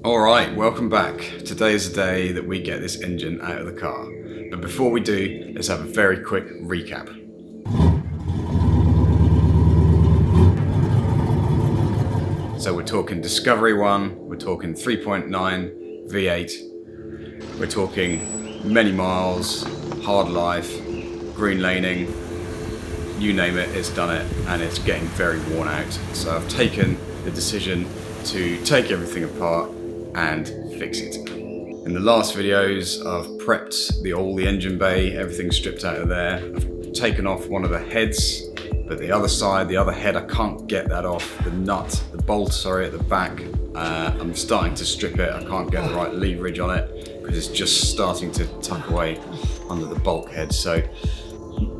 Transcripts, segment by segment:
Alright, welcome back. Today is the day that we get this engine out of the car. But before we do, let's have a very quick recap. So we're talking Discovery 1, we're talking 3.9 V8, we're talking many miles, hard life, green laning, you name it, it's done it, and it's getting very worn out. So I've taken the decision to take everything apart and fix it. In the last videos, I've prepped all the engine bay, everything's stripped out of there. I've taken off one of the heads, but the other side, the other head, I can't get that off. The nut, the bolt, sorry, at the back, I'm starting to strip it. I can't get the right leverage on it because it's just starting to tuck away under the bulkhead. So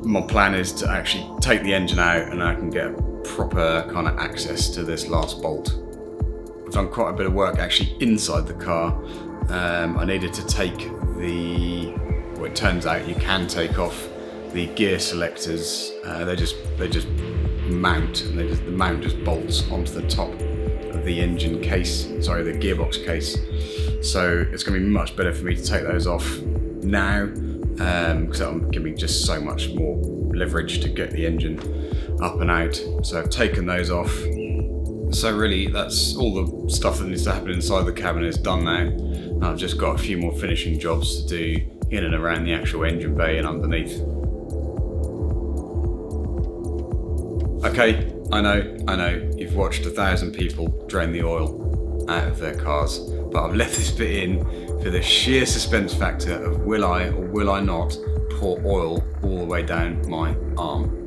my plan is to actually take the engine out and I can get proper kind of access to this last bolt. I've done quite a bit of work actually inside the car. I needed to take well, it turns out you can take off the gear selectors. They just mount, and the mount just bolts onto the top of the engine case, sorry, the gearbox case. So it's going to be much better for me to take those off now, because that'll give me just so much more leverage to get the engine up and out. So I've taken those off. So really, that's all the stuff that needs to happen inside the cabin is done now. And I've just got a few more finishing jobs to do in and around the actual engine bay and underneath. Okay, I know, you've watched 1,000 people drain the oil out of their cars, but I've left this bit in for the sheer suspense factor of will I or will I not pour oil all the way down my arm.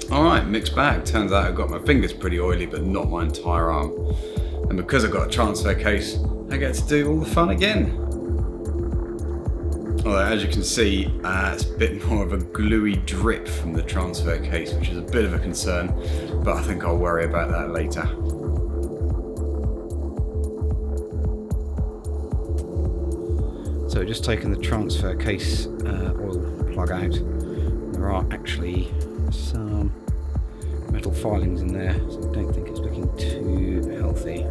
Alright, mixed bag. Turns out I've got my fingers pretty oily, but not my entire arm. And because I've got a transfer case, I get to do all the fun again. Although, as you can see, it's a bit more of a gluey drip from the transfer case, which is a bit of a concern, but I think I'll worry about that later. So just taking the transfer case oil plug out, there are actually some metal filings in there, so I don't think it's looking too healthy.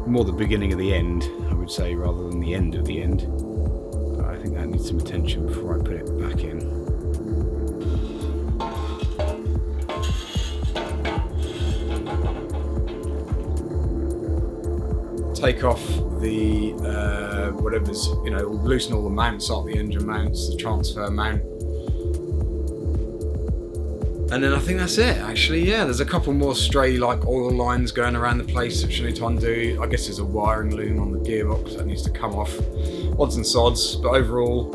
More the beginning of the end, I would say, rather than the end of the end. But I think that needs some attention before I put it back in. Take off the whatever's, loosen all the mounts up, the engine mounts, the transfer mount. And then I think that's it, actually. Yeah, there's a couple more stray oil lines going around the place which I need to undo. I guess there's a wiring loom on the gearbox that needs to come off. Odds and sods, but overall,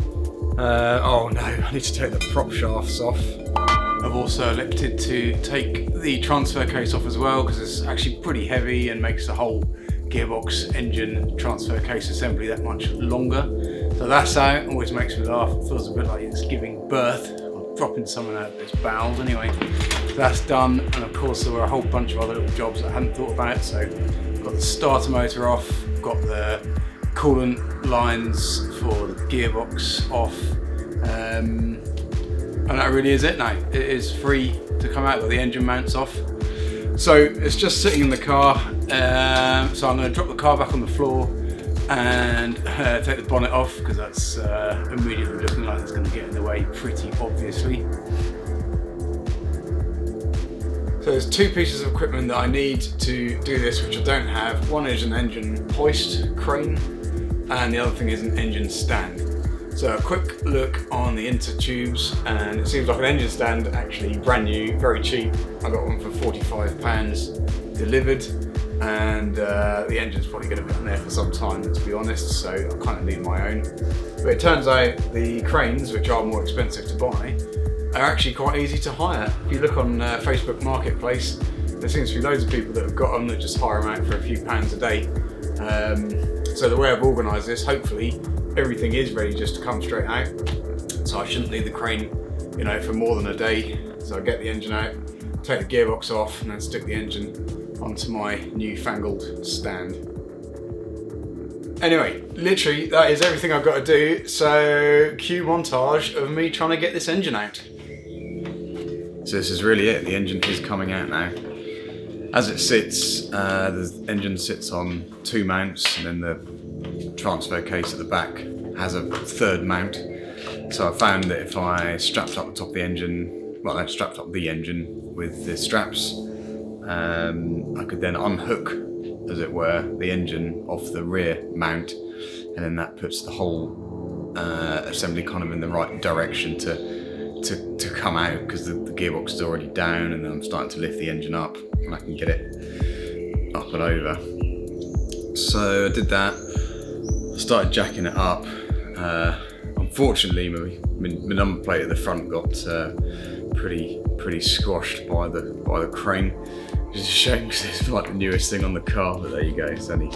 oh no, I need to take the prop shafts off. I've also elected to take the transfer case off as well because it's actually pretty heavy and makes the whole gearbox engine transfer case assembly that much longer. So that's out, always makes me laugh. It feels a bit like it's giving birth. Dropping someone out of its bowels. Anyway, that's done, and of course there were a whole bunch of other little jobs that I hadn't thought about. So I've got the starter motor off, got the coolant lines for the gearbox off, and that really is it now. It is free to come out with the engine mounts off. So it's just sitting in the car, so I'm going to drop the car back on the floor and take the bonnet off because that's immediately looking like it's going to get in the way pretty obviously. So there's two pieces of equipment that I need to do this which I don't have. One is an engine hoist crane and the other thing is an engine stand. So a quick look on the intertubes, and it seems like an engine stand actually brand new, very cheap. I got one for £45 delivered. And the engine's probably going to be on there for some time, to be honest, so I kind of need my own. But it turns out the cranes, which are more expensive to buy, are actually quite easy to hire. If you look on Facebook Marketplace, there seems to be loads of people that have got them that just hire them out for a few pounds a day. So the way I've organised this, hopefully everything is ready just to come straight out. So I shouldn't need the crane, for more than a day. So I get the engine out, take the gearbox off, and then stick the engine onto my newfangled stand. Anyway, literally that is everything I've got to do, so cue montage of me trying to get this engine out. So this is really it, the engine is coming out now. As it sits, the engine sits on 2 mounts, and then the transfer case at the back has a 3rd mount. So I found that if I strapped up the top of the engine, well, I strapped up the engine with the straps, I could then unhook, as it were, the engine off the rear mount, and then that puts the whole assembly kind of in the right direction to come out, because the gearbox is already down, and then I'm starting to lift the engine up and I can get it up and over. So I did that, started jacking it up. Unfortunately, my number plate at the front got pretty squashed by the crane, which is a shame because it's like the newest thing on the car, but there you go, it's only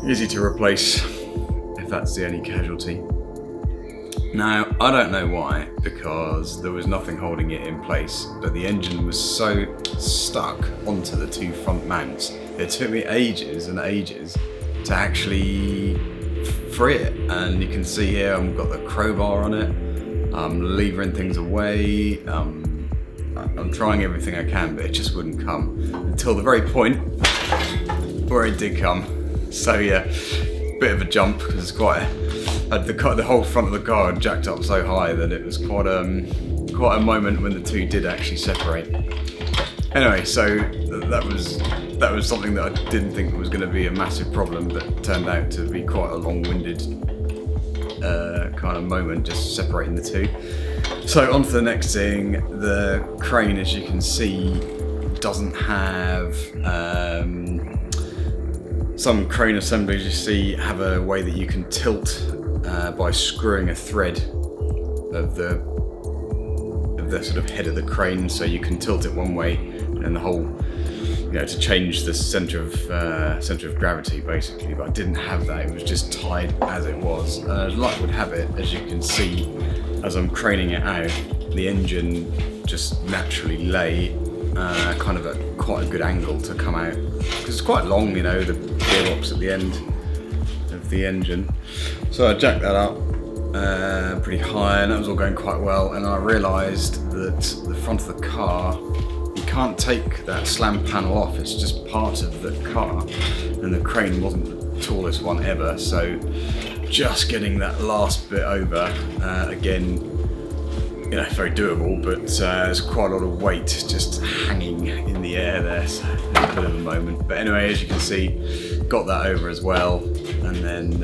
easy to replace if that's the only casualty. Now, I don't know why, because there was nothing holding it in place, but the engine was so stuck onto the 2 front mounts, it took me ages and ages to actually free it. And you can see here I've got the crowbar on it, I'm levering things away, I'm trying everything I can, but it just wouldn't come until the very point where it did come. So yeah, bit of a jump, because it's quite the whole front of the car had jacked up so high that it was quite a moment when the 2 did actually separate. Anyway, so that was something that I didn't think was going to be a massive problem, but turned out to be quite a long-winded kind of moment, just separating the 2. So on to the next thing. The crane, as you can see, doesn't have some crane assemblies you see have a way that you can tilt by screwing a thread of the sort of head of the crane, so you can tilt it one way and the whole, to change the center of gravity basically. But I didn't have that, it was just tied as it was. As luck would have it, as you can see as I'm craning it out, the engine just naturally lay kind of at quite a good angle to come out, because it's quite long, the gearbox at the end of the engine. So I jacked that up pretty high, and that was all going quite well, and I realised that the front of the car, you can't take that slam panel off, it's just part of the car, and the crane wasn't the tallest one ever, so just getting that last bit over, again, very doable, but there's quite a lot of weight just hanging in the air there, so a bit of a moment. But anyway, as you can see, got that over as well, and then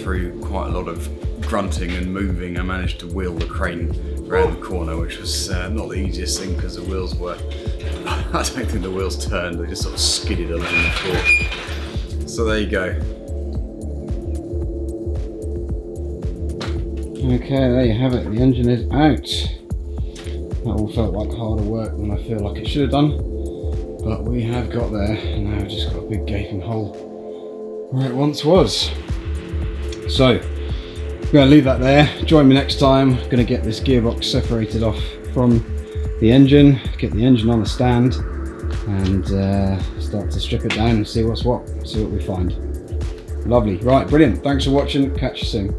through quite a lot of grunting and moving, I managed to wheel the crane around the corner, which was not the easiest thing, because the wheels were, I don't think the wheels turned, they just sort of skidded along the floor. So there you go. Okay, there you have it, the engine is out. That all felt like harder work than I feel like it should have done, but we have got there, and now we've just got a big gaping hole where it once was. So, I'm going to leave that there. Join me next time. I'm going to get this gearbox separated off from the engine, get the engine on the stand, and start to strip it down and see what's what, see what we find. Lovely. Right, brilliant. Thanks for watching. Catch you soon.